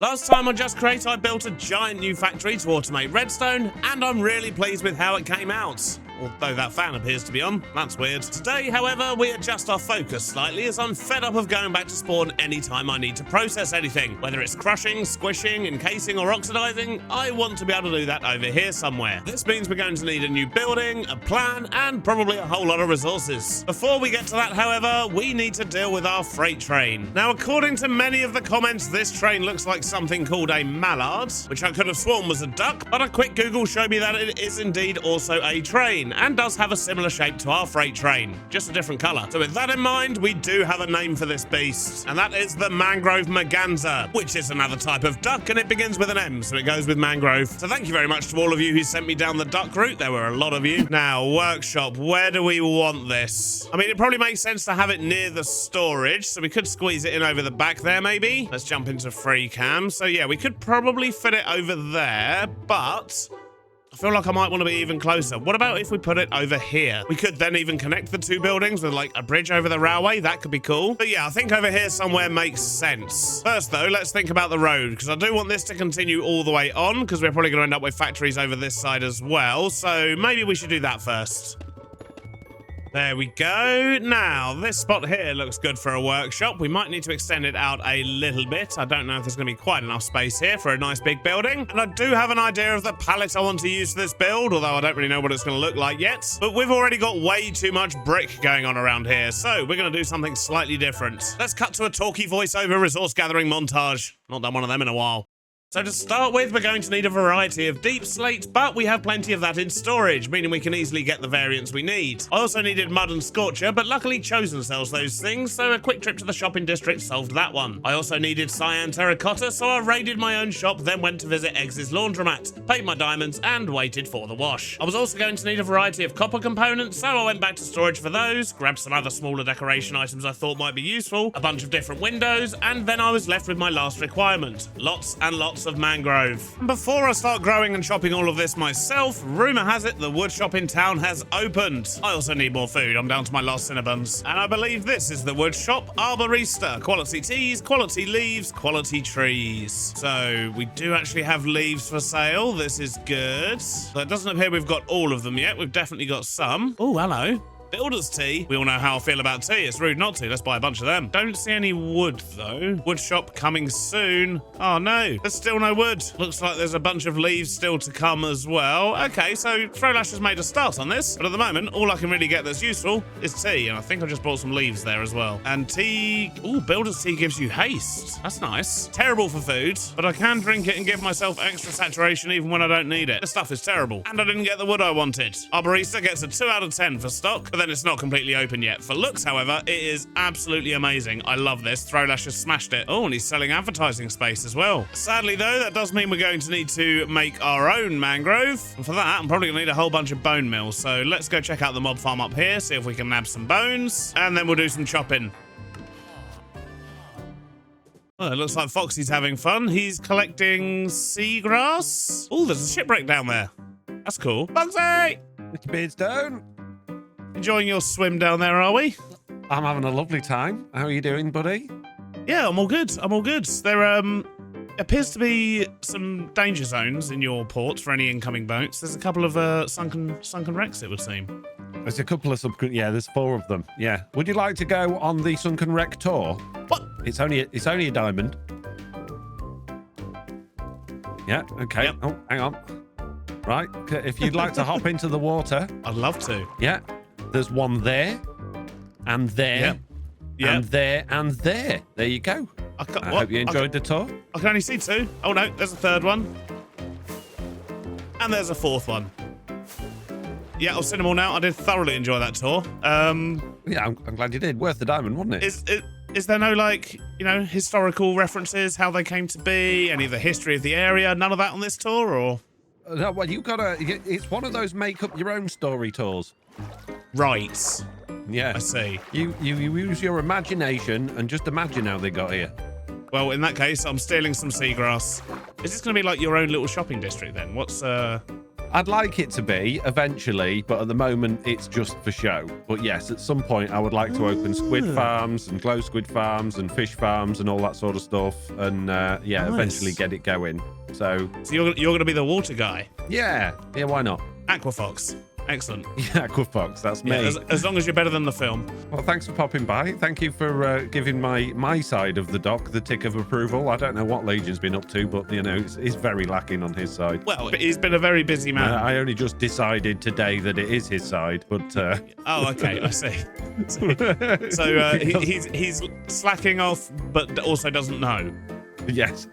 Last time on Just Create, I built a giant new factory to automate redstone, and I'm really pleased with how it came out. Although that fan appears to be on, that's weird. Today, however, we adjust our focus slightly as I'm fed up of going back to spawn anytime I need to process anything. Whether it's crushing, squishing, encasing, or oxidizing, I want to be able to do that over here somewhere. This means we're going to need a new building, a plan, and probably a whole lot of resources. Before we get to that, however, we need to deal with our freight train. Now, according to many of the comments, this train looks like something called a mallard, which I could have sworn was a duck, but a quick Google showed me that it is indeed also a train, and does have a similar shape to our freight train, just a different colour. So with that in mind, we do have a name for this beast, and that is the mangrove merganser, which is another type of duck, and it begins with an M, so it goes with mangrove. So thank you very much to all of you who sent me down the duck route. There were a lot of you. Now, workshop, where do we want this? I mean, it probably makes sense to have it near the storage, so we could squeeze it in over the back there, maybe. Let's jump into free cam. So yeah, we could probably fit it over there, but I feel like I might want to be even closer. What about if we put it over here? We could then even connect the two buildings with like a bridge over the railway. That could be cool. But yeah, I think over here somewhere makes sense. First though, let's think about the road, because I do want this to continue all the way on, because we're probably going to end up with factories over this side as well. So maybe we should do that first. There we go. Now, this spot here looks good for a workshop. We might need to extend it out a little bit. I don't know if there's going to be quite enough space here for a nice big building. And I do have an idea of the palette I want to use for this build, although I don't really know what it's going to look like yet. But we've already got way too much brick going on around here, so we're going to do something slightly different. Let's cut to a talky voiceover resource gathering montage. Not done one of them in a while. So to start with, we're going to need a variety of deep slate, but we have plenty of that in storage, meaning we can easily get the variants we need. I also needed mud and scorcher, but luckily Chosen sells those things, so a quick trip to the shopping district solved that one. I also needed cyan terracotta, so I raided my own shop, then went to visit Eggs' laundromat, paid my diamonds, and waited for the wash. I was also going to need a variety of copper components, so I went back to storage for those, grabbed some other smaller decoration items I thought might be useful, a bunch of different windows, and then I was left with my last requirement. Lots and lots of mangrove. And before I start growing and chopping all of this myself, rumor has it the wood shop in town has opened. I also need more food. I'm down to my last Cinnabons. And I believe this is the wood shop Arborista. Quality teas, quality leaves, quality trees. So we do actually have leaves for sale. This is good. So it doesn't appear we've got all of them yet. We've definitely got some. Oh, hello. Builder's tea. We all know how I feel about tea. It's rude not to. Let's buy a bunch of them. Don't see any wood, though. Wood shop coming soon. Oh, no. There's still no wood. Looks like there's a bunch of leaves still to come as well. Okay, so Throwlash has made a start on this. But at the moment, all I can really get that's useful is tea. And I think I just bought some leaves there as well. And tea... Ooh, Builder's tea gives you haste. That's nice. Terrible for food, but I can drink it and give myself extra saturation even when I don't need it. This stuff is terrible. And I didn't get the wood I wanted. Arborista gets a 2 out of 10 for stock, but then it's not completely open yet. For looks, however, it is absolutely amazing. I love this. Throwlash has smashed it. Oh, and he's selling advertising space as well. Sadly, though, that does mean we're going to need to make our own mangrove. And for that, I'm probably going to need a whole bunch of bone meal. So let's go check out the mob farm up here, see if we can nab some bones, and then we'll do some chopping. Well, it looks like Foxy's having fun. He's collecting seagrass. Oh, there's a shipwreck down there. That's cool. Foxy! Mr. Beardstone. Enjoying your swim down there, are we? I'm having a lovely time. How are you doing, buddy? Yeah, I'm all good. I'm all good. There appears to be some danger zones in your port for any incoming boats. There's a couple of sunken wrecks, it would seem. There's a couple of yeah, there's 4 of them. Yeah. Would you like to go on the sunken wreck tour? What? It's only a diamond. Yeah. Okay. Yep. Oh, hang on. Right. If you'd like to hop into the water, I'd love to. Yeah. There's one there, and there, yep. and there, and there. There you go. I hope you enjoyed the tour. I can only see 2. Oh no, there's a 3rd one. And there's a 4th one. Yeah, I've seen them all now. I did thoroughly enjoy that tour. Yeah, I'm glad you did. Worth the diamond, wasn't it? Is there no, like, you know, historical references, how they came to be, any of the history of the area? None of that on this tour, or? No, well, you gotta. It's one of those make up your own story tours. Right. Yeah. I see. You use your imagination and just imagine how they got here. Well, in that case, I'm stealing some seagrass. Is this going to be like your own little shopping district then? What's I'd like it to be eventually, but at the moment it's just for show. But yes, at some point I would like to open squid farms and glow squid farms and fish farms and all that sort of stuff, and yeah, Nice. eventually get it going. So you're going to be the water guy. yeah, why not? Aquafox. Excellent. Yeah, Aquafox, that's me. Yeah, as long as you're better than the film. Well, thanks for popping by. Thank you for giving my side of the dock the tick of approval. I don't know what Legion's been up to, but, you know, it's very lacking on his side. Well, he's been a very busy man. I only just decided today that it is his side, but... Oh, okay, I see. So he's slacking off, but also doesn't know. yes.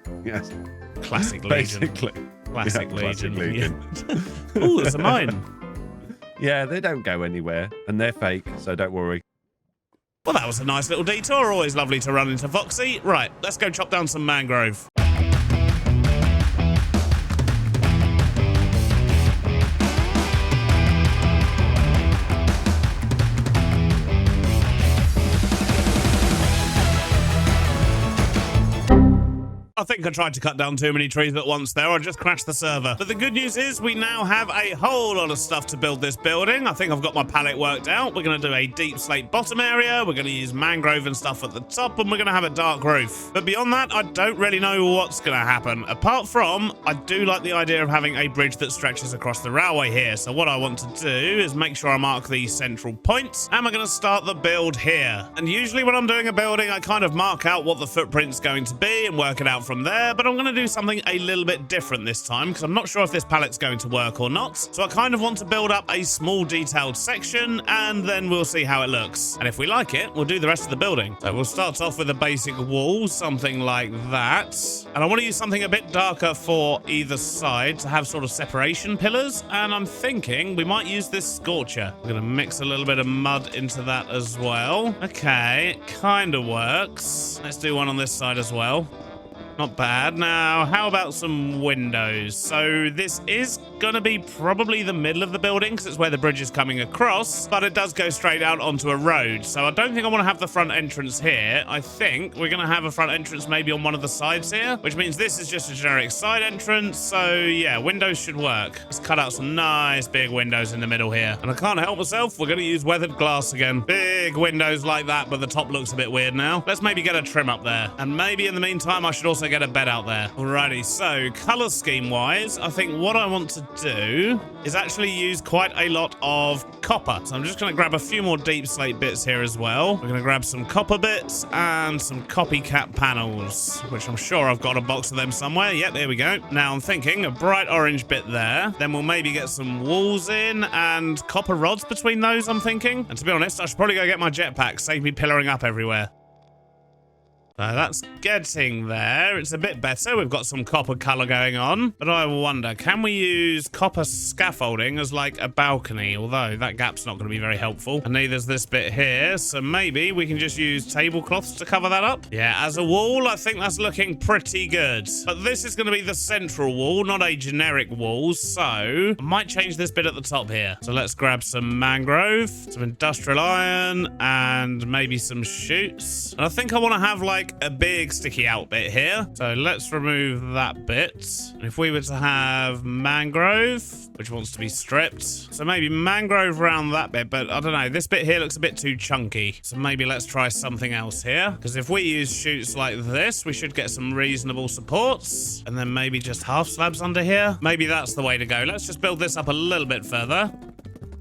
Classic Legion. Basically. Classic Yeah, classic Legion. Legion. Oh, there's a mine. Yeah, they don't go anywhere, and they're fake, so don't worry. Well, that was a nice little detour. Always lovely to run into Foxy. Right, let's go chop down some mangrove. I think I tried to cut down too many trees at once there. I just crashed the server. But the good news is we now have a whole lot of stuff to build this building. I think I've got my palette worked out. We're going to do a deep slate bottom area. We're going to use mangrove and stuff at the top, and we're going to have a dark roof. But beyond that, I don't really know what's going to happen. Apart from, I do like the idea of having a bridge that stretches across the railway here. So what I want to do is make sure I mark these central points, and we're going to start the build here. And usually when I'm doing a building, I kind of mark out what the footprint's going to be and work it out from there, but I'm going to do something a little bit different this time because I'm not sure if this palette's going to work or not. So I kind of want to build up a small detailed section, and then we'll see how it looks. And if we like it, we'll do the rest of the building. So we'll start off with a basic wall, something like that. And I want to use something a bit darker for either side to have sort of separation pillars. And I'm thinking we might use this scorcher. We're going to mix a little bit of mud into that as well. Okay, it kind of works. Let's do one on this side as well. Not bad. Now, how about some windows? So this is going to be probably the middle of the building because it's where the bridge is coming across, but it does go straight out onto a road. So I don't think I want to have the front entrance here. I think we're going to have a front entrance maybe on one of the sides here, which means this is just a generic side entrance. So yeah, windows should work. Let's cut out some nice big windows in the middle here. And I can't help myself. We're going to use weathered glass again. Big windows like that, but the top looks a bit weird now. Let's maybe get a trim up there. And maybe in the meantime, I should also get a bed out there. Alrighty, so color scheme wise, I think what I want to do is actually use quite a lot of copper. So I'm just going to grab a few more deep slate bits here as well. We're going to grab some copper bits and some copycat panels, which I'm sure I've got a box of them somewhere. Yep, there we go. Now I'm thinking a bright orange bit there. Then we'll maybe get some walls in and copper rods between those, I'm thinking. And to be honest, I should probably go get my jetpack, save me pillaring up everywhere. That's getting there. It's a bit better. We've got some copper color going on. But I wonder, can we use copper scaffolding as like a balcony? Although that gap's not going to be very helpful. And neither's this bit here. So maybe we can just use tablecloths to cover that up. Yeah, as a wall, I think that's looking pretty good. But this is going to be the central wall, not a generic wall. So I might change this bit at the top here. So let's grab some mangrove, some industrial iron, and maybe some shoots. And I think I want to have like a big sticky out bit here. So let's remove that bit. And if we were to have mangrove, which wants to be stripped, so maybe mangrove around that bit, but I don't know, this bit here looks a bit too chunky. So maybe let's try something else here. Because if we use shoots like this, we should get some reasonable supports. And then maybe just half slabs under here. Maybe that's the way to go. Let's just build this up a little bit further.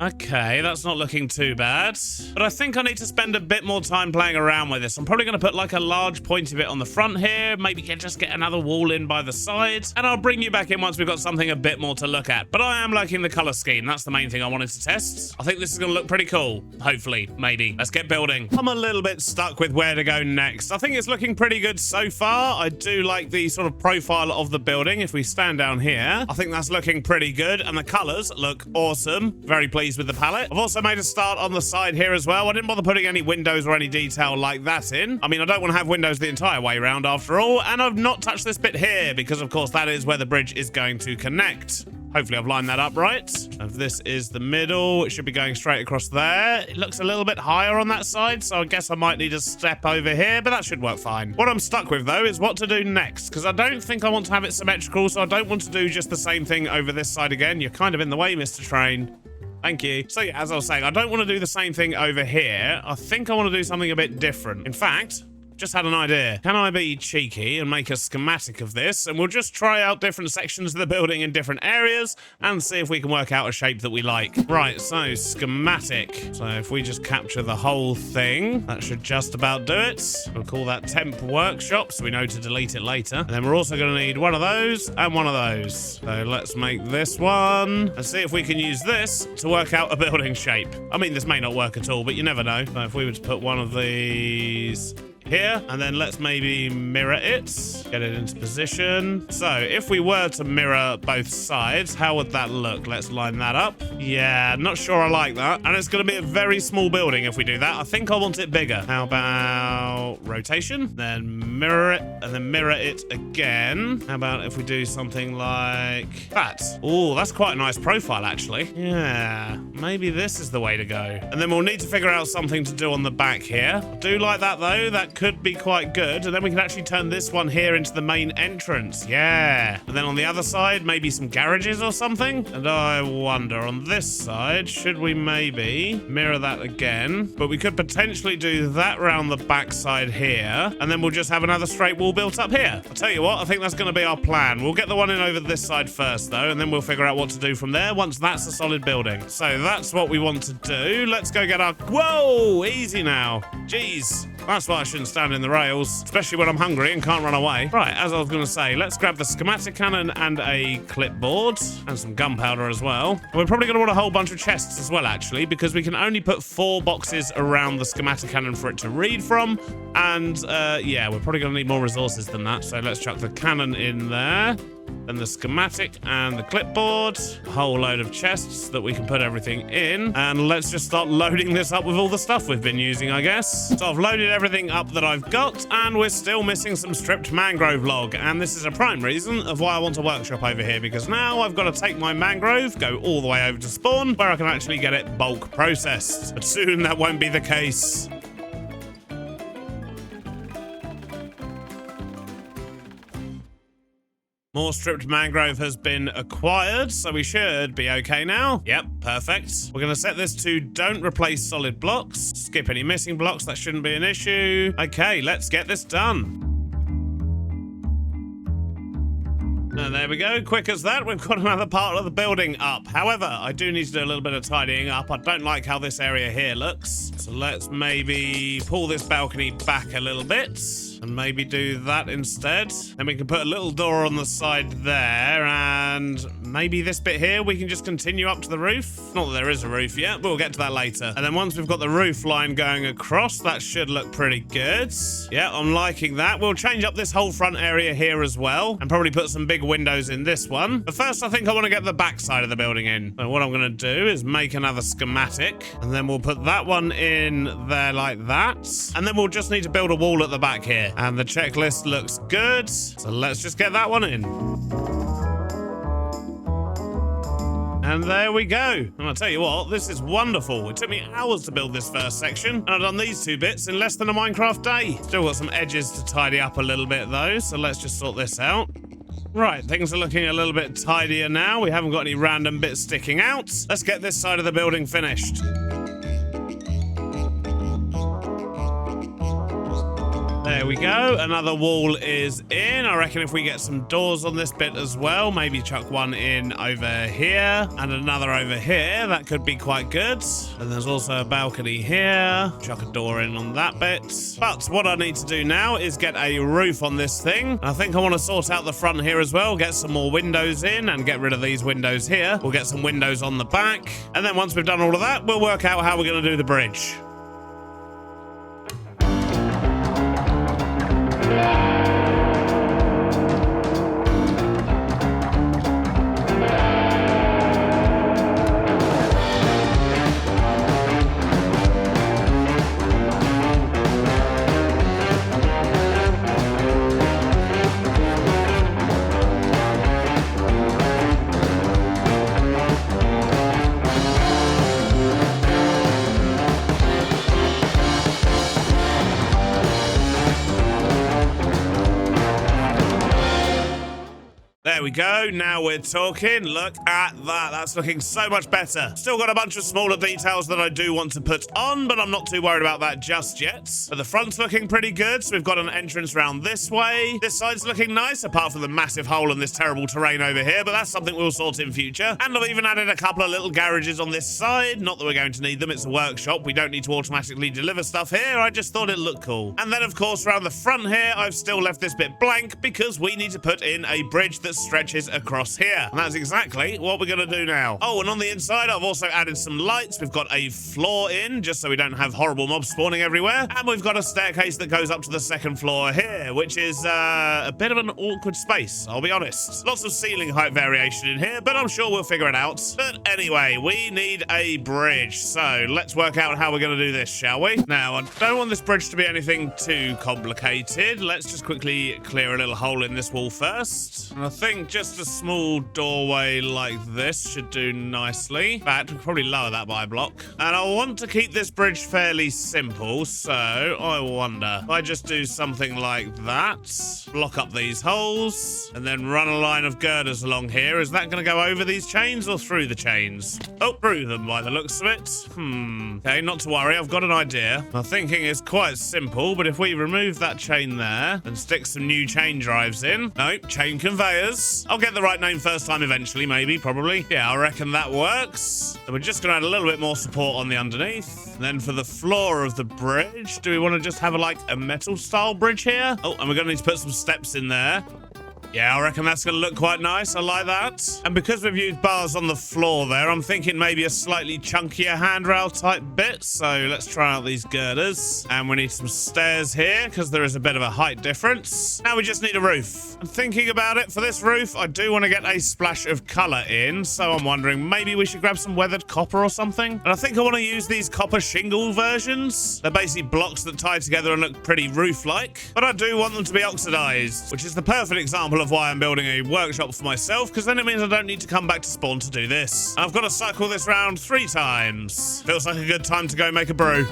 Okay, that's not looking too bad. But I think I need to spend a bit more time playing around with this. I'm probably going to put like a large pointy bit on the front here. Maybe just get another wall in by the side. And I'll bring you back in once we've got something a bit more to look at. But I am liking the color scheme. That's the main thing I wanted to test. I think this is going to look pretty cool. Hopefully, maybe. Let's get building. I'm a little bit stuck with where to go next. I think it's looking pretty good so far. I do like the sort of profile of the building. If we stand down here, I think that's looking pretty good. And the colors look awesome. Very pleased with the palette. I've also made a start on the side here as well. I didn't bother putting any windows or any detail like that in. I mean, I don't want to have windows the entire way around after all, and I've not touched this bit here because, of course, that is where the bridge is going to connect. Hopefully I've lined that up right. If this is the middle, it should be going straight across there. It looks a little bit higher on that side, so I guess I might need to step over here, but that should work fine. What I'm stuck with, though, is what to do next, because I don't think I want to have it symmetrical, so I don't want to do just the same thing over this side again. You're kind of in the way, Mr. Train. Thank you. So yeah, as I was saying, I don't want to do the same thing over here. I think I want to do something a bit different. In fact, just had an idea. Can I be cheeky and make a schematic of this? And we'll just try out different sections of the building in different areas and see if we can work out a shape that we like. Right, so schematic. So if we just capture the whole thing, that should just about do it. We'll call that temp workshop so we know to delete it later. And then we're also going to need one of those and one of those. So let's make this one and see if we can use this to work out a building shape. I mean, this may not work at all, but you never know. So if we were to put one of these here, and then let's maybe mirror it, get it into position. So if we were to mirror both sides, how would that look? Let's line that up. Yeah, not sure I like that. And it's going to be a very small building if we do that. I think I want it bigger. How about rotation? Then mirror it, and then mirror it again. How about if we do something like that? Oh, that's quite a nice profile, actually. Yeah, maybe this is the way to go. And then we'll need to figure out something to do on the back here. I do like that, though. That could be quite good. And then we can actually turn this one here into the main entrance. Yeah. And then on the other side, maybe some garages or something. And I wonder, on this side, should we maybe mirror that again? But we could potentially do that round the back side here. And then we'll just have another straight wall built up here. I'll tell you what, I think that's going to be our plan. We'll get the one in over this side first, though, and then we'll figure out what to do from there once that's a solid building. So that's what we want to do. Let's go get our... Whoa! Easy now. Jeez. That's why I shouldn't stand in the rails, especially when I'm hungry and can't run away. Right, as I was going to say, let's grab the schematic cannon and a clipboard and some gunpowder as well. And we're probably going to want a whole bunch of chests as well, actually, because we can only put 4 boxes around the schematic cannon for it to read from. And yeah, we're probably going to need more resources than that. So let's chuck the cannon in there. Then the schematic and the clipboard, a whole load of chests that we can put everything in. And let's just start loading this up with all the stuff we've been using, I guess. So I've loaded everything up that I've got, and we're still missing some stripped mangrove log. And this is a prime reason of why I want a workshop over here, because now I've got to take my mangrove, go all the way over to spawn, where I can actually get it bulk processed. But soon that won't be the case. More stripped mangrove has been acquired, so we should be okay now. Yep, perfect. We're going to set this to don't replace solid blocks. Skip any missing blocks, that shouldn't be an issue. Okay, let's get this done. And there we go, quick as that, we've got another part of the building up. However, I do need to do a little bit of tidying up. I don't like how this area here looks. So let's maybe pull this balcony back a little bit. And maybe do that instead. Then we can put a little door on the side there, and maybe this bit here we can just continue up to the roof. Not that there is a roof yet, but we'll get to that later. And then once we've got the roof line going across, that should look pretty good. Yeah, I'm liking that. We'll change up this whole front area here as well, and probably put some big windows in this one. But first, I think I want to get the back side of the building in. So what I'm going to do is make another schematic, and then we'll put that one in there like that. And then we'll just need to build a wall at the back here. And the checklist looks good, so let's just get that one in. And there we go. And I'll tell you what, this is wonderful. It took me hours to build this first section, and I've done these 2 bits in less than a Minecraft day. Still got some edges to tidy up a little bit though, so let's just sort this out. Right, things are looking a little bit tidier now. We haven't got any random bits sticking out. Let's get this side of the building finished. There we go. Another wall is in. I reckon if we get some doors on this bit as well, maybe chuck one in over here and another over here, that could be quite good. And there's also a balcony here. Chuck a door in on that bit. But what I need to do now is get a roof on this thing. I think I want to sort out the front here as well, get some more windows in and get rid of these windows here. We'll get some windows on the back. And then once we've done all of that, we'll work out how we're going to do the bridge. There we go. Now we're talking. Look at that. That's looking so much better. Still got a bunch of smaller details that I do want to put on, but I'm not too worried about that just yet. But the front's looking pretty good. So we've got an entrance round this way. This side's looking nice, apart from the massive hole in this terrible terrain over here, but that's something we'll sort in future. And I've even added a couple of little garages on this side. Not that we're going to need them. It's a workshop. We don't need to automatically deliver stuff here. I just thought it looked cool. And then, of course, around the front here, I've still left this bit blank because we need to put in a bridge that stretches across here. And that's exactly what we're going to do now. Oh, and on the inside, I've also added some lights. We've got a floor in, just so we don't have horrible mobs spawning everywhere. And we've got a staircase that goes up to the second floor here, which is a bit of an awkward space, I'll be honest. Lots of ceiling height variation in here, but I'm sure we'll figure it out. But anyway, we need a bridge. So let's work out how we're going to do this, shall we? Now, I don't want this bridge to be anything too complicated. Let's just quickly clear a little hole in this wall first. And I think just a small doorway like this should do nicely. In fact, we'll probably lower that by a block. And I want to keep this bridge fairly simple, so I wonder if I just do something like that, block up these holes, and then run a line of girders along here. Is that going to go over these chains or through the chains? Oh, through them by the looks of it. Okay, not to worry. I've got an idea. My thinking is quite simple, but if we remove that chain there and stick some new chain drives in. Nope, chain conveyors. I'll get the right name first time eventually, maybe, probably. Yeah, I reckon that works. And we're just going to add a little bit more support on the underneath. And then for the floor of the bridge, do we want to just have a metal style bridge here? Oh, and we're going to need to put some steps in there. Yeah, I reckon that's going to look quite nice. I like that. And because we've used bars on the floor there, I'm thinking maybe a slightly chunkier handrail type bit. So let's try out these girders. And we need some stairs here because there is a bit of a height difference. Now we just need a roof. I'm thinking about it. For this roof, I do want to get a splash of color in. So I'm wondering maybe we should grab some weathered copper or something. And I think I want to use these copper shingle versions. They're basically blocks that tie together and look pretty roof-like. But I do want them to be oxidized, which is the perfect example of why I'm building a workshop for myself, because then it means I don't need to come back to spawn to do this. I've got to cycle this round 3 times. Feels like a good time to go make a brew.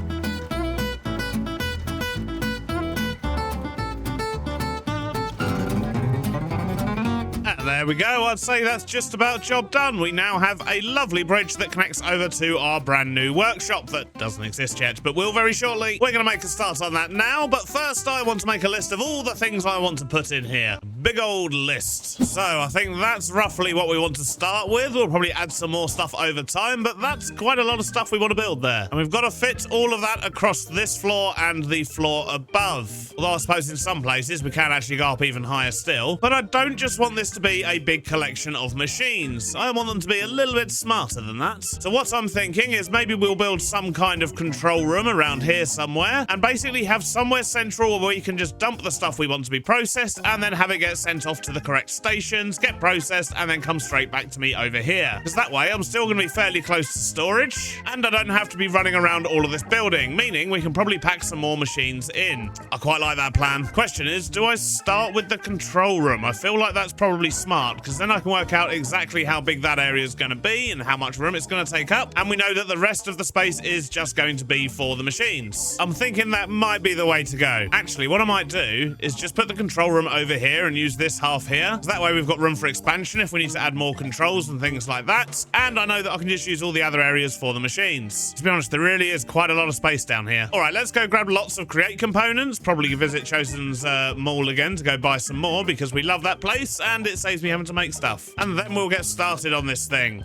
There we go. I'd say that's just about job done. We now have a lovely bridge that connects over to our brand new workshop that doesn't exist yet, but will very shortly. We're going to make a start on that now, but first I want to make a list of all the things I want to put in here. Big old list. So I think that's roughly what we want to start with. We'll probably add some more stuff over time, but that's quite a lot of stuff we want to build there. And we've got to fit all of that across this floor and the floor above. Although I suppose in some places we can actually go up even higher still. But I don't just want this to be a big collection of machines. I want them to be a little bit smarter than that. So what I'm thinking is maybe we'll build some kind of control room around here somewhere and basically have somewhere central where we can just dump the stuff we want to be processed and then have it get sent off to the correct stations, get processed, and then come straight back to me over here. Because that way I'm still going to be fairly close to storage and I don't have to be running around all of this building, meaning we can probably pack some more machines in. I quite like that plan. Question is, do I start with the control room? I feel like that's probably smart because then I can work out exactly how big that area is going to be and how much room it's going to take up, and we know that the rest of the space is just going to be for the machines. I'm thinking that might be the way to go. Actually, what I might do is just put the control room over here and use this half here. So that way we've got room for expansion if we need to add more controls and things like that, and I know that I can just use all the other areas for the machines. To be honest, there really is quite a lot of space down here. All right, let's go grab lots of create components, probably visit Chosen's mall again to go buy some more because we love that place and it saves me having to make stuff. And then we'll get started on this thing.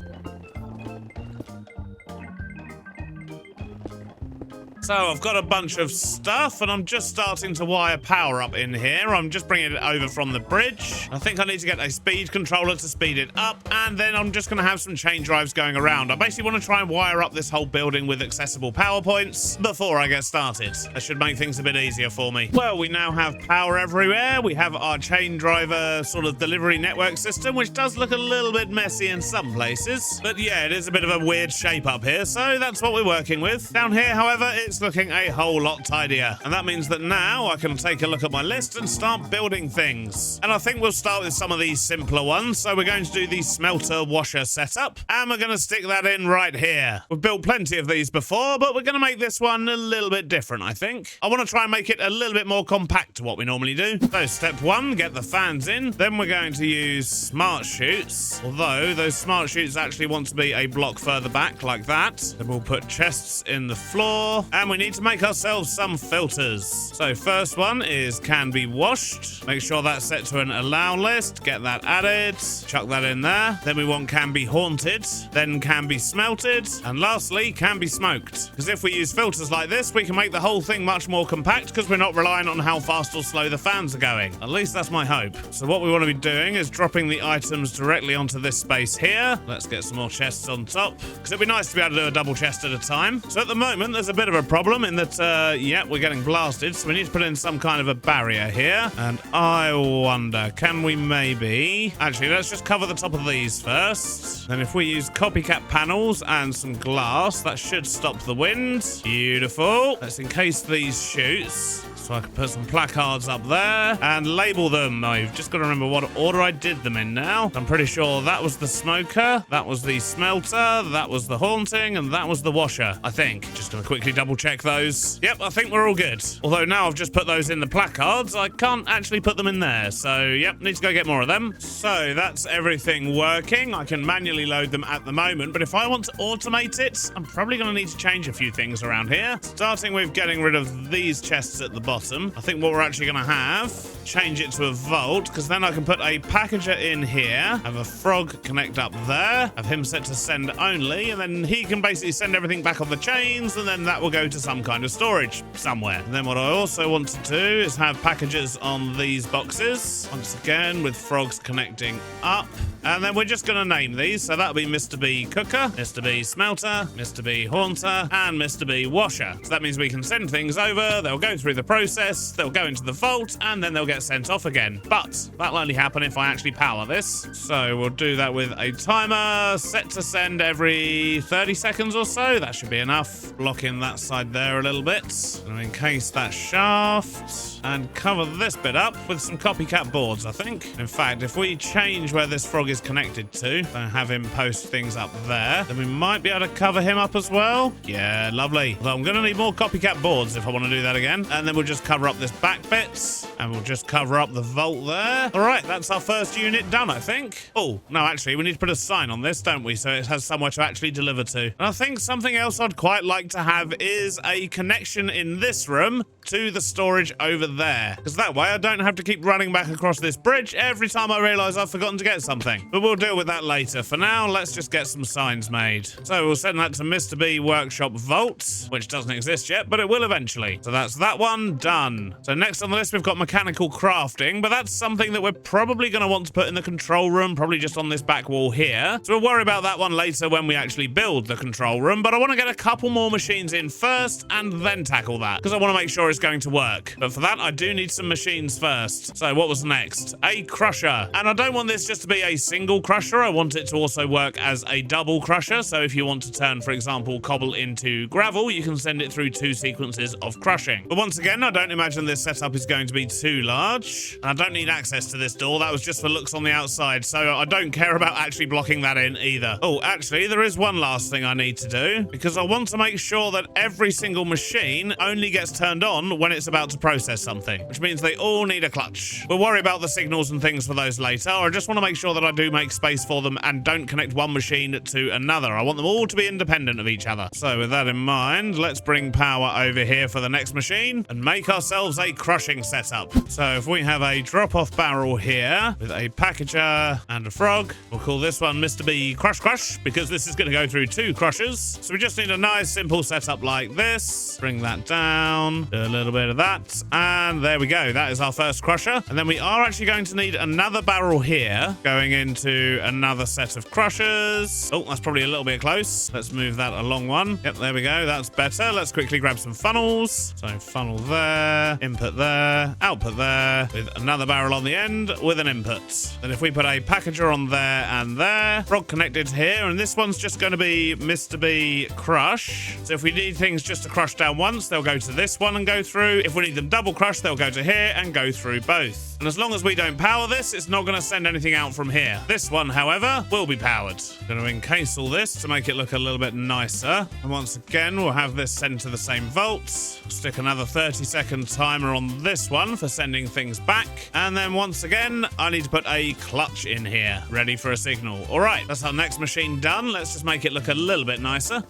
So I've got a bunch of stuff and I'm just starting to wire power up in here. I'm just bringing it over from the bridge. I think I need to get a speed controller to speed it up, and then I'm just going to have some chain drives going around. I basically want to try and wire up this whole building with accessible power points before I get started. That should make things a bit easier for me. Well, we now have power everywhere. We have our chain driver sort of delivery network system, which does look a little bit messy in some places. But yeah, it is a bit of a weird shape up here, so that's what we're working with. Down here, however, it's it's looking a whole lot tidier. And that means that now I can take a look at my list and start building things. And I think we'll start with some of these simpler ones. So we're going to do the smelter washer setup, and we're going to stick that in right here. We've built plenty of these before, but we're going to make this one a little bit different, I think. I want to try and make it a little bit more compact to what we normally do. So step one, get the fans in. Then we're going to use smart chutes, although those smart chutes actually want to be a block further back like that. Then we'll put chests in the floor, and we need to make ourselves some filters. So first one is can be washed. Make sure that's set to an allow list. Get that added. Chuck that in there. Then we want can be haunted. Then can be smelted. And lastly, can be smoked. Because if we use filters like this, we can make the whole thing much more compact because we're not relying on how fast or slow the fans are going. At least that's my hope. So what we want to be doing is dropping the items directly onto this space here. Let's get some more chests on top, because it'd be nice to be able to do a double chest at a time. So at the moment, there's a bit of a problem in that, yeah, we're getting blasted. So we need to put in some kind of a barrier here. And I wonder, can we maybe... Actually, let's just cover the top of these first. Then if we use copycat panels and some glass, that should stop the wind. Beautiful. Let's encase these chutes. So I can put some placards up there and label them. I've just got to remember what order I did them in now. I'm pretty sure that was the smoker, that was the smelter, that was the haunting, and that was the washer, I think. Just going to quickly double check those. Yep, I think we're all good. Although now I've just put those in the placards, I can't actually put them in there. So, yep, need to go get more of them. So that's everything working. I can manually load them at the moment, but if I want to automate it, I'm probably going to need to change a few things around here. Starting with getting rid of these chests at the bottom. I think what we're actually going to have, change it to a vault, because then I can put a packager in here, have a frog connect up there, have him set to send only, and then he can basically send everything back on the chains, and then that will go to some kind of storage somewhere. And then what I also want to do is have packages on these boxes, once again with frogs connecting up. And then we're just going to name these. So that'll be Mr. B Cooker, Mr. B Smelter, Mr. B Haunter, and Mr. B Washer. So that means we can send things over, they'll go through the process, they'll go into the vault, and then they'll get sent off again. But that'll only happen if I actually power this. So we'll do that with a timer set to send every 30 seconds or so. That should be enough. Blocking that side there a little bit. And encase that shaft and cover this bit up with some copycat boards, I think. In fact, if we change where this frog is connected to and have him post things up there, then we might be able to cover him up as well. Yeah, lovely. Although I'm going to need more copycat boards if I want to do that again. And then we'll just cover up this back bit, and we'll just cover up the vault there. All right, that's our first unit done, I think. Oh, no, actually, we need to put a sign on this, don't we? So it has somewhere to actually deliver to. And I think something else I'd quite like to have is a connection in this room to the storage over there, because that way I don't have to keep running back across this bridge every time I realize I've forgotten to get something. But we'll deal with that later. For now, let's just get some signs made. So we'll send that to Mr. B Workshop Vault, which doesn't exist yet, but it will eventually. So that's that one done. So next on the list, we've got mechanical crafting, but that's something that we're probably going to want to put in the control room, probably just on this back wall here. So we'll worry about that one later when we actually build the control room, but I want to get a couple more machines in first and then tackle that, because I want to make sure it's going to work. But for that, I do need some machines first. So what was next? A crusher. And I don't want this just to be a single crusher. I want it to also work as a double crusher. So if you want to turn, for example, cobble into gravel, you can send it through 2 sequences of crushing. But once again, I don't imagine this setup is going to be too large. And I don't need access to this door. That was just for looks on the outside. So I don't care about actually blocking that in either. Oh, actually, there is one last thing I need to do, because I want to make sure that every single machine only gets turned on when it's about to process something, which means they all need a clutch. We'll worry about the signals and things for those later. I just want to make sure that I do make space for them and don't connect one machine to another. I want them all to be independent of each other. So with that in mind, let's bring power over here for the next machine and make ourselves a crushing setup. So if we have a drop-off barrel here with a packager and a frog, we'll call this one Mr. B Crush, because this is going to go through 2 crushers. So we just need a nice simple setup like this. Bring that down. a little bit of that. And there we go. That is our first crusher. And then we are actually going to need another barrel here going into another set of crushers. Oh, that's probably a little bit close. Let's move that along one. Yep, there we go. That's better. Let's quickly grab some funnels. So funnel there, input there, output there, with another barrel on the end with an input. Then if we put a packager on there and there, frog connected here, and this one's just going to be Mr. B crush. So if we need things just to crush down once, they'll go to this one and go through. If we need them double crushed, they'll go to here and go through both. And as long as we don't power this, it's not going to send anything out from here. This one, however, will be powered. Going to encase all this to make it look a little bit nicer. And once again, we'll have this sent to the same vault. Stick another 30-second timer on this one for sending things back. And then once again, I need to put a clutch in here, ready for a signal. All right, that's our next machine done. Let's just make it look a little bit nicer.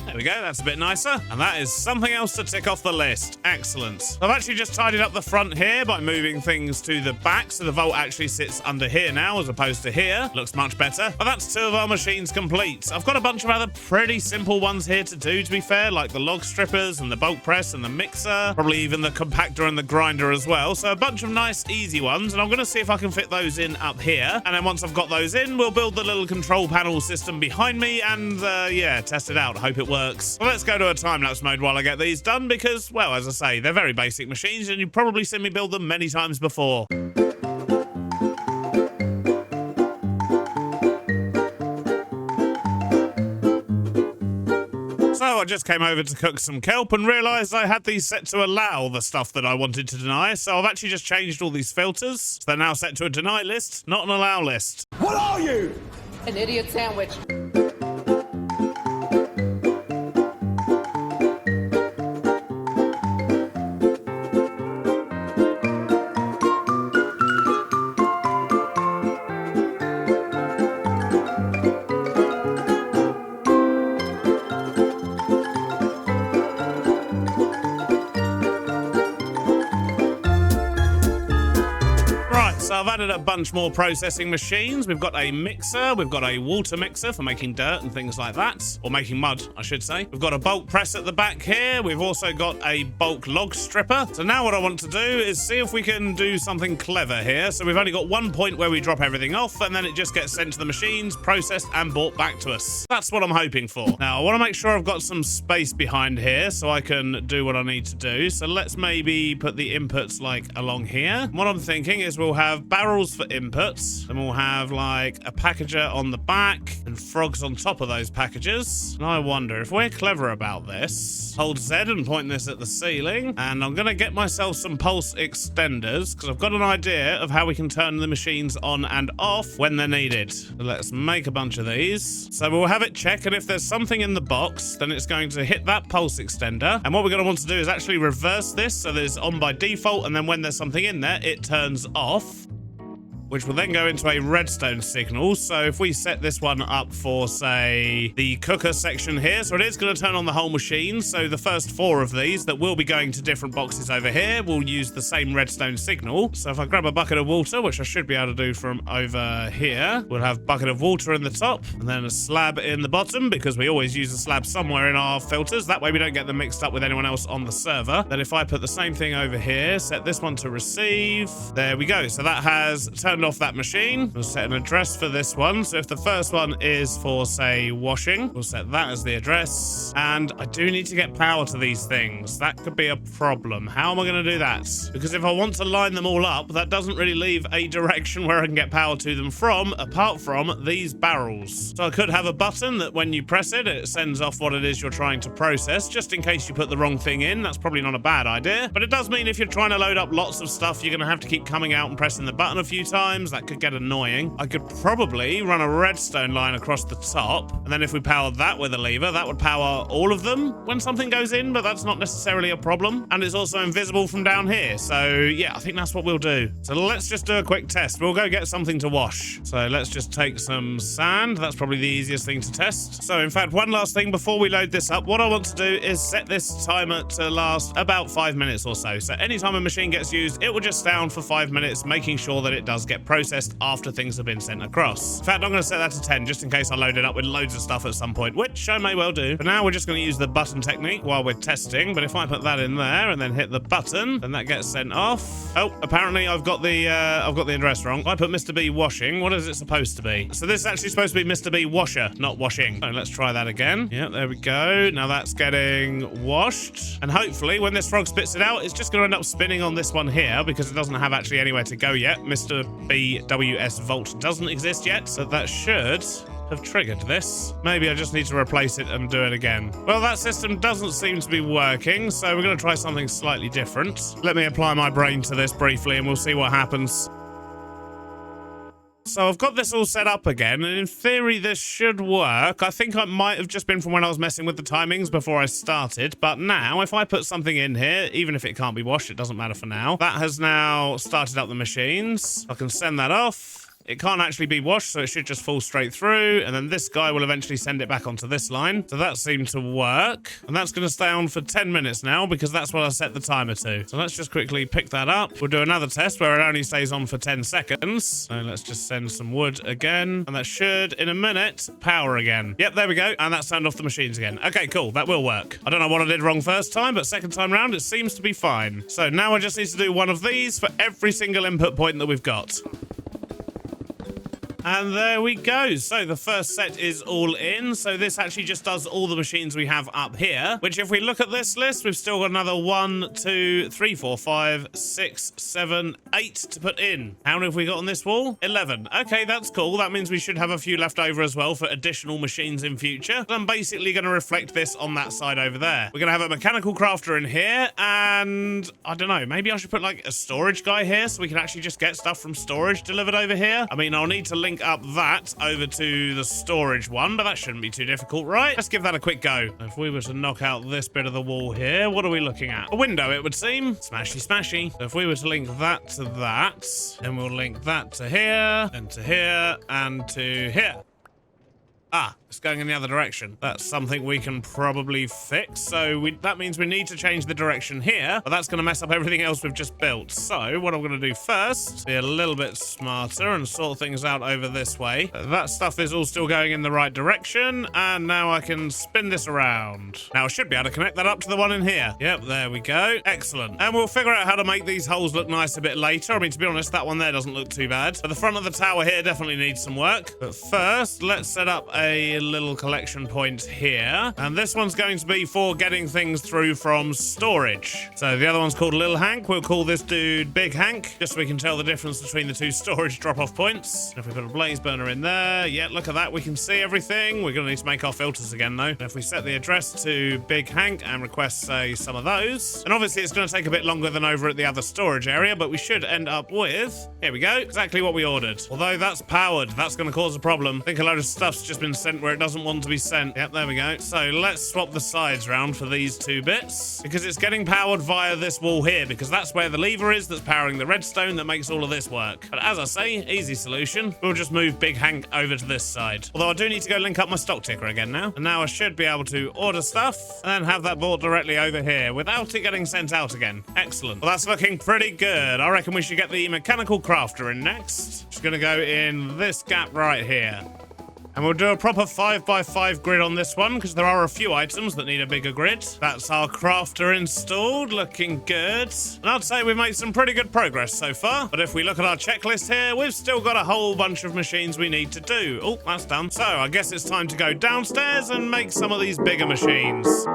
There we go, that's a bit nicer. And that is something else to tick off the list. Excellent. I've actually just tidied up the front here by moving things to the back, so the vault actually sits under here now as opposed to here. Looks much better. But that's 2 of our machines complete. I've got a bunch of other pretty simple ones here to do, to be fair, like the log strippers and the bulk press and the mixer, probably even the compactor and the grinder as well. So a bunch of nice, easy ones, and I'm going to see if I can fit those in up here. And then once I've got those in, we'll build the little control panel system behind me and, yeah, test it out. Hope it works. Well, let's go to a time-lapse mode while I get these done because, well, as I say, they're very basic machines and you've probably seen me build them many times before. So I just came over to cook some kelp and realised I had these set to allow the stuff that I wanted to deny. So I've actually just changed all these filters. So they're now set to a deny list, not an allow list. What are you? An idiot sandwich. So I've added a bunch more processing machines. We've got a mixer, we've got a water mixer for making dirt and things like that, or making mud, I should say. We've got a bulk press at the back here. We've also got a bulk log stripper. So now what I want to do is see if we can do something clever here. So we've only got one point where we drop everything off, and then it just gets sent to the machines, processed, and brought back to us. That's what I'm hoping for. Now, I want to make sure I've got some space behind here so I can do what I need to do. So let's maybe put the inputs, like, along here. What I'm thinking is we'll have barrels for inputs, and we'll have like a packager on the back and frogs on top of those packages. And I wonder if we're clever about this. Hold Z and point this at the ceiling, and I'm gonna get myself some pulse extenders because I've got an idea of how we can turn the machines on and off when they're needed. So let's make a bunch of these. So we'll have it check, and if there's something in the box, then it's going to hit that pulse extender. And what we're going to want to do is actually reverse this so that it's on by default, and then when there's something in there, it turns off, which will then go into a redstone signal. So if we set this one up for, say, the cooker section here, so it is going to turn on the whole machine. So the first 4 of these that will be going to different boxes over here will use the same redstone signal. So if I grab a bucket of water, which I should be able to do from over here, we'll have bucket of water in the top and then a slab in the bottom, because we always use a slab somewhere in our filters. That way we don't get them mixed up with anyone else on the server. Then if I put the same thing over here, set this one to receive, there we go. So that has turned off that machine. We'll set an address for this one. So if the first one is for, say, washing, we'll set that as the address. And I do need to get power to these things. That could be a problem. How am I going to do that? Because if I want to line them all up, that doesn't really leave a direction where I can get power to them from, apart from these barrels. So I could have a button that when you press it, it sends off what it is you're trying to process, just in case you put the wrong thing in. That's probably not a bad idea. But it does mean if you're trying to load up lots of stuff, you're going to have to keep coming out and pressing the button a few times. That could get annoying. I could probably run a redstone line across the top, and then if we powered that with a lever, that would power all of them when something goes in, but that's not necessarily a problem. And it's also invisible from down here. So yeah, I think that's what we'll do. So let's just do a quick test. We'll go get something to wash. So let's just take some sand. That's probably the easiest thing to test. So in fact, one last thing before we load this up, what I want to do is set this timer to last about 5 minutes or so. So anytime a machine gets used, it will just stay on for 5 minutes, making sure that it does get get processed after things have been sent across. In fact, I'm going to set that to 10 just in case I load it up with loads of stuff at some point, which I may well do. For now, we're just going to use the button technique while we're testing, but if I put that in there and then hit the button, then that gets sent off. Oh, apparently I've got the address wrong. I put Mr. B washing. What is it supposed to be? So this is actually supposed to be Mr. B washer, not washing. So let's try that again. Yeah, there we go. Now that's getting washed. And hopefully when this frog spits it out, it's just going to end up spinning on this one here because it doesn't have actually anywhere to go yet. Mr. BWS Vault doesn't exist yet, so that should have triggered this. Maybe I just need to replace it and do it again. Well, that system doesn't seem to be working, so we're going to try something slightly different. Let me apply my brain to this briefly and we'll see what happens. So I've got this all set up again, and in theory this should work. I think it might have just been from when I was messing with the timings before I started, but now if I put something in here, even if it can't be washed, it doesn't matter for now. That has now started up the machines. I can send that off. It can't actually be washed, so it should just fall straight through, and then this guy will eventually send it back onto this line. So that seemed to work, and that's going to stay on for 10 minutes now because that's what I set the timer to. So let's just quickly pick that up. We'll do another test where it only stays on for 10 seconds. So let's just send some wood again, and that should, in a minute, power again. Yep, there we go, and that's turned off the machines again. Okay, cool, that will work. I don't know what I did wrong first time, but second time round, it seems to be fine. So now I just need to do one of these for every single input point that we've got. And there we go. So the first set is all in. So this actually just does all the machines we have up here, which if we look at this list, we've still got another 1, 2, 3, 4, 5, 6, 7, 8 to put in. How many have we got on this wall? 11. Okay, that's cool. That means we should have a few left over as well for additional machines in future. I'm basically going to reflect this on that side over there. We're going to have a mechanical crafter in here, and I don't know, maybe I should put like a storage guy here so we can actually just get stuff from storage delivered over here. I mean, I'll need to link up that over to the storage one, but that shouldn't be too difficult, right? Let's give that a quick go. If we were to knock out this bit of the wall here, what are we looking at? A window, it would seem. Smashy, smashy. So if we were to link that to that, then we'll link that to here, and to here, and to here. Ah, it's going in the other direction. That's something we can probably fix. So that means we need to change the direction here, but that's going to mess up everything else we've just built. So what I'm going to do first, be a little bit smarter and sort things out over this way. That stuff is all still going in the right direction, and now I can spin this around. Now I should be able to connect that up to the one in here. Yep, there we go. Excellent. And we'll figure out how to make these holes look nice a bit later. I mean, to be honest, that one there doesn't look too bad. But the front of the tower here definitely needs some work. But first, let's set up a little collection point here, and this one's going to be for getting things through from storage. So the other one's called Little Hank. We'll call this dude Big Hank, just so we can tell the difference between the two storage drop-off points. And if we put a blaze burner in there, yeah, look at that, we can see everything. We're gonna need to make our filters again though. And if we set the address to Big Hank and request, say, some of those, and obviously it's gonna take a bit longer than over at the other storage area, but we should end up with, here we go, exactly what we ordered. Although that's powered, that's gonna cause a problem. I think a load of stuff's just been sent where it doesn't want to be sent. Yep, there we go. So let's swap the sides round for these two bits, because it's getting powered via this wall here, because that's where the lever is that's powering the redstone that makes all of this work. But as I say, easy solution. We'll just move Big Hank over to this side. Although I do need to go link up my stock ticker again now. And now I should be able to order stuff and then have that bought directly over here without it getting sent out again. Excellent. Well, that's looking pretty good. I reckon we should get the mechanical crafter in next. Just gonna go in this gap right here. And we'll do a proper 5x5 grid on this one, because there are a few items that need a bigger grid. That's our crafter installed, looking good. And I'd say we've made some pretty good progress so far. But if we look at our checklist here, we've still got a whole bunch of machines we need to do. Oh, that's done. So I guess it's time to go downstairs and make some of these bigger machines.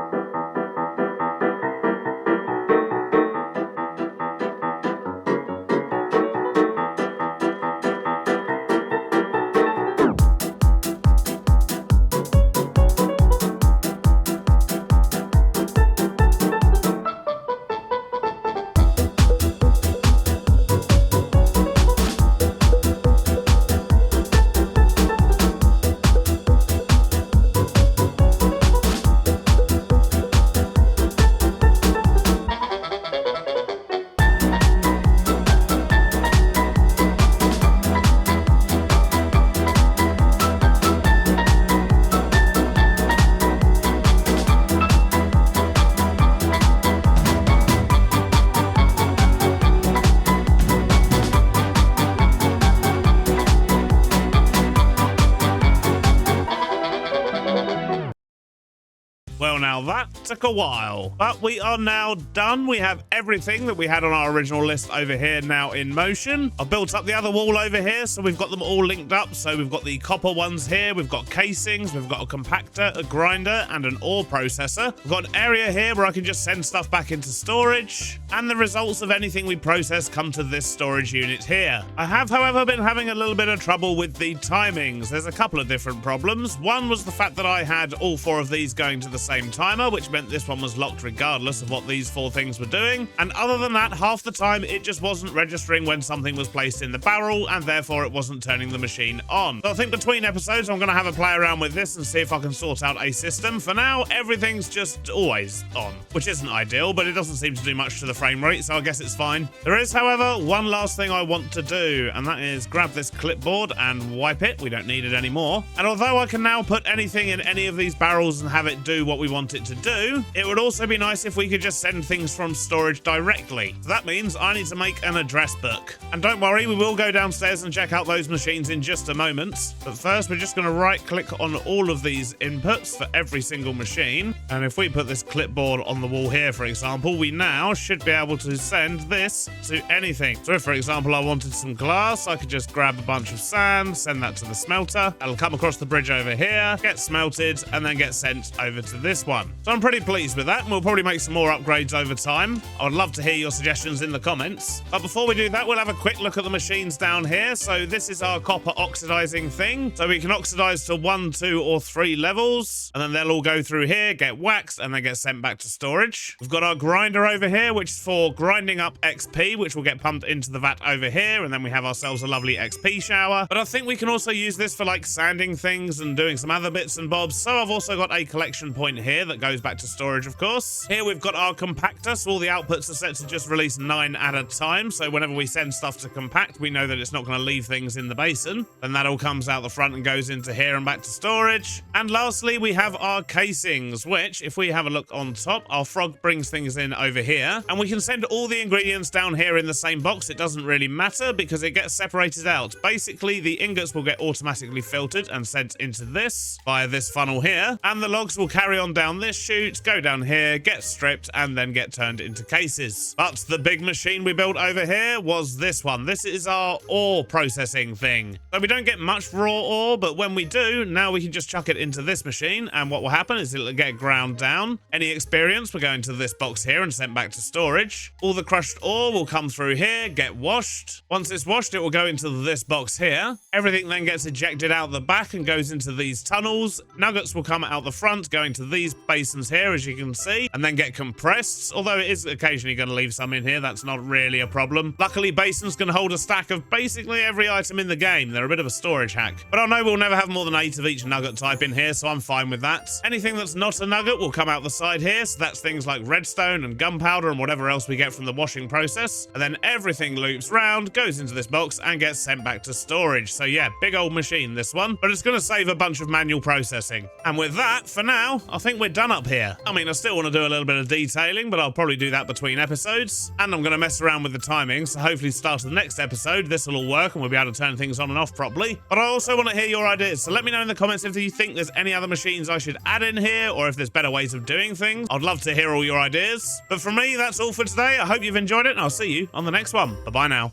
Well, now that took a while, but we are now done. We have everything that we had on our original list over here now in motion. I've built up the other wall over here, so we've got them all linked up. So we've got the copper ones here, we've got casings, we've got a compactor, a grinder, and an ore processor. We've got an area here where I can just send stuff back into storage, and the results of anything we process come to this storage unit here. I have, however, been having a little bit of trouble with the timings. There's a couple of different problems. One was the fact that I had all 4 of these going to the same timer, which meant this one was locked regardless of what these 4 things were doing. And other than that, half the time it just wasn't registering when something was placed in the barrel, and therefore it wasn't turning the machine on. So I think between episodes I'm going to have a play around with this and see if I can sort out a system. For now, everything's just always on, which isn't ideal, but it doesn't seem to do much to the frame rate, so I guess it's fine. There is, however, one last thing I want to do, and that is grab this clipboard and wipe it. We don't need it anymore. And although I can now put anything in any of these barrels and have it do what we want it to do, it would also be nice if we could just send things from storage directly. So that means I need to make an address book. And don't worry, we will go downstairs and check out those machines in just a moment. But first, we're just going to right click on all of these inputs for every single machine. And if we put this clipboard on the wall here, for example, we now should be able to send this to anything. So if, for example, I wanted some glass, I could just grab a bunch of sand, send that to the smelter. It'll come across the bridge over here, get smelted, and then get sent over to this one. So I'm pretty pleased with that, and we'll probably make some more upgrades over time. I would love to hear your suggestions in the comments. But before we do that, we'll have a quick look at the machines down here. So this is our copper oxidizing thing. So we can oxidize to 1, 2, or 3 levels, and then they'll all go through here, get waxed, and then get sent back to storage. We've got our grinder over here, which is for grinding up XP, which will get pumped into the vat over here, and then we have ourselves a lovely XP shower. But I think we can also use this for like sanding things and doing some other bits and bobs. So I've also got a collection point here that goes back to storage, of course. Here we've got our compactor, so all the outputs are set to just release 9 at a time. So whenever we send stuff to compact, we know that it's not going to leave things in the basin. Then that all comes out the front and goes into here and back to storage. And lastly, we have our casings, which, if we have a look on top, our frog brings things in over here, and we can send all the ingredients down here in the same box. It doesn't really matter because it gets separated out. Basically, the ingots will get automatically filtered and sent into this via this funnel here, and the logs will carry on down this chute, go down here, get stripped, and then get turned into cases. But the big machine we built over here was this one. This is our ore processing thing. So we don't get much raw ore, but when we do, now we can just chuck it into this machine, and what will happen is it'll get ground down. Any experience will go into this box here and sent back to storage. All the crushed ore will come through here, get washed. Once it's washed, it will go into this box here. Everything then gets ejected out the back and goes into these tunnels. Nuggets will come out the front, going to these basins here, as you can see, and then get compressed. Although it is occasionally going to leave some in here, that's not really a problem. Luckily, basins can hold a stack of basically every item in the game. They're a bit of a storage hack. But I know we'll never have more than 8 of each nugget type in here, so I'm fine with that. Anything that's not a nugget will come out the side here, so that's things like redstone and gunpowder and whatever else we get from the washing process. And then everything loops round, goes into this box, and gets sent back to storage. So yeah, big old machine, this one. But it's going to save a bunch of manual processing. And with that, for now, I think we're done up here. I mean, I still want to do a little bit of detailing, but I'll probably do that between episodes. And I'm going to mess around with the timing, so hopefully start of the next episode, this will all work and we'll be able to turn things on and off properly. But I also want to hear your ideas, so let me know in the comments if you think there's any other machines I should add in here, or if there's better ways of doing things. I'd love to hear all your ideas. But from me, that's all for today. I hope you've enjoyed it, and I'll see you on the next one. Bye-bye now.